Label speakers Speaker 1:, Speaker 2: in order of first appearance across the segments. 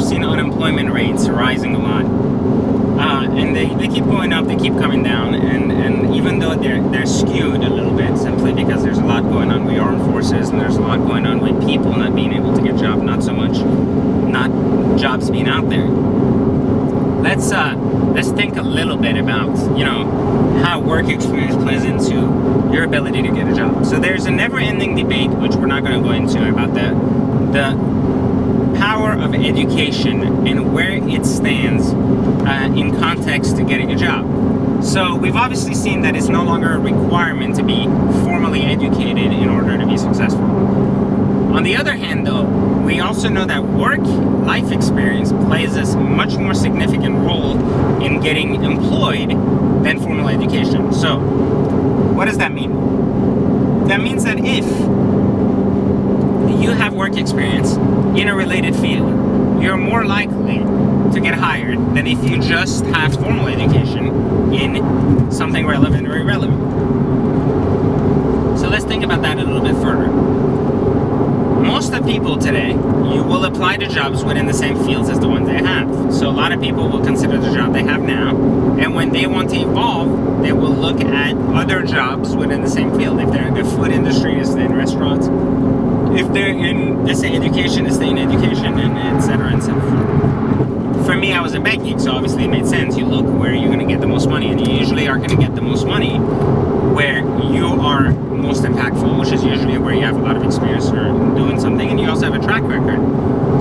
Speaker 1: seen unemployment rates rising a lot. And they keep going up, they keep coming down, and even though they're skewed a little bit, simply because there's a lot going on with the armed forces, and there's a lot going on with people not being able to get jobs, not so much not jobs being out there. Let's think a little bit about, how work experience plays into your ability to get a job. So there's a never-ending debate, which we're not going to go into, about the power of education and where it stands in context to getting a job. So we've obviously seen that it's no longer a requirement to be formally educated in order to be successful. On the other hand, though, we also know that life experience plays a much more significant role in getting employed than formal education. So what does that mean? That means that if you have work experience in a related field, you're more likely to get hired than if you just have formal education in something relevant or irrelevant. So let's think about that a little bit further. Most of people today, you will apply to jobs within the same fields as the ones they have. So a lot of people will consider the job they have now, and when they want to evolve, they will look at other jobs within the same field. If they're in the food industry, they stay in restaurants. If they're in, let's say, education, they stay in education, and et cetera, and so forth. For me, I was in banking, so obviously it made sense. You look where you're going to get the most money, and you usually are going to get the most money where you are most impactful, which is usually where you have a lot of experience or doing something, and you also have a track record.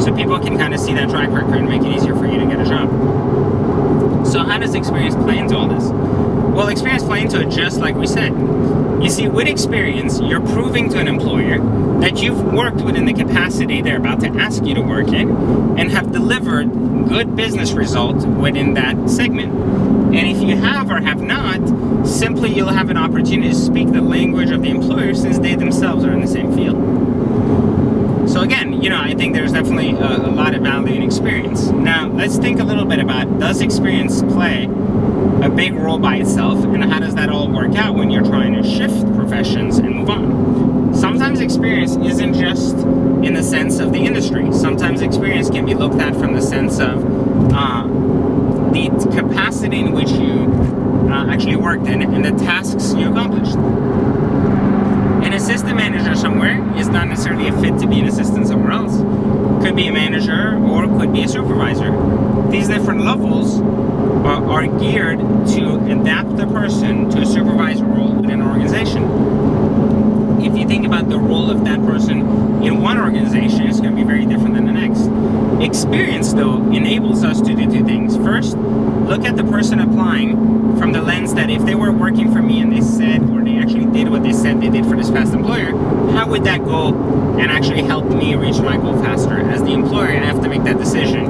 Speaker 1: So people can kind of see that track record and make it easier for you to get a job. So how does experience play into all this? Well, experience play into it just like we said. You see, with experience, you're proving to an employer that you've worked within the capacity they're about to ask you to work in and have delivered good business results within that segment. And if you have or have not, simply you'll have an opportunity to speak the language of the employer since they themselves are in the same field. So again, I think there's definitely a lot of value in experience. Now, let's think a little bit about, does experience play a big role by itself, and how does that all work out when you're trying to shift professions and move on? Sometimes experience isn't just in the sense of the industry. Sometimes experience can be looked at from the sense of the capacity in which you actually worked in and the tasks you accomplished. An assistant manager somewhere is not necessarily a fit to be an assistant somewhere else. Could be a manager or could be a supervisor. These different levels are geared to adapt the person to a supervisor role within an organization. If you think about the role of that person in one organization, it's going to be very different than the next. Experience, though, enables us to do two things. First, look at the person applying from the lens that if they were working for me and they said, or they actually did what they said they did for this past employer, how would that go and actually help me reach my goal faster? As the employer, I have to make that decision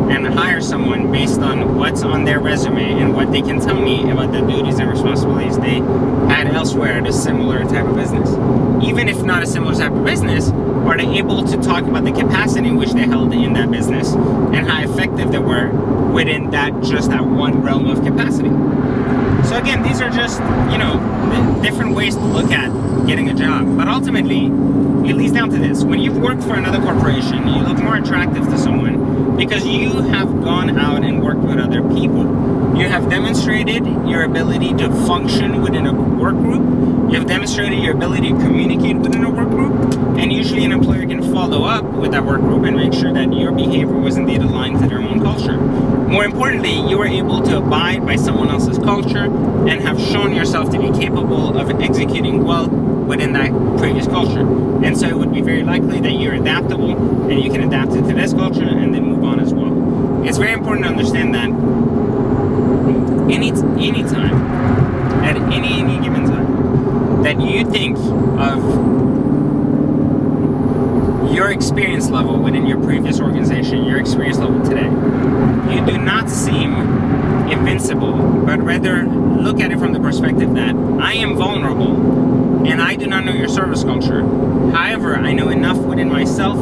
Speaker 1: and hire someone based on what's on their resume and what they can tell me about the duties and responsibilities they had elsewhere at a similar type of business. Even if not a similar type of business, are they able to talk about the capacity in which they held in that business and how effective they were within that one realm of capacity? So again, these are just, different ways to look at getting a job. But ultimately, it leads down to this. When you've worked for another corporation, you look more attractive to someone because you have gone out and worked with other people. You have demonstrated your ability to function within a work group. You have demonstrated your ability to communicate within a work group. And usually an employer can follow up with that work group and make sure that your behavior was indeed aligned to their own culture. More importantly, you were able to abide by someone else's culture and have shown yourself to be capable of executing well within that previous culture. And so it would be very likely that you're adaptable and you can adapt it to this culture and then move on as well. It's very important to understand that any time, at any given time, that you think of your experience level within your previous organization, your experience level today, you do not seem invincible, but rather look at it from the perspective that I am vulnerable and I do not know your service culture. However, I know enough within myself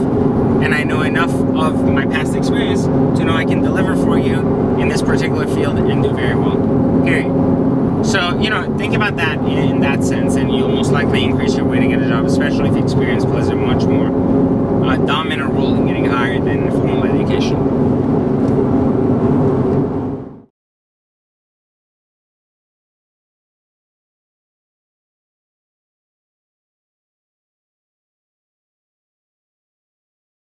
Speaker 1: and I know enough of my past experience to know I can deliver for you in this particular field and do very well. Period. So, think about that in that sense, and you'll most likely increase your way to get a job, especially if experience plays a much more dominant role in getting hired than formal education.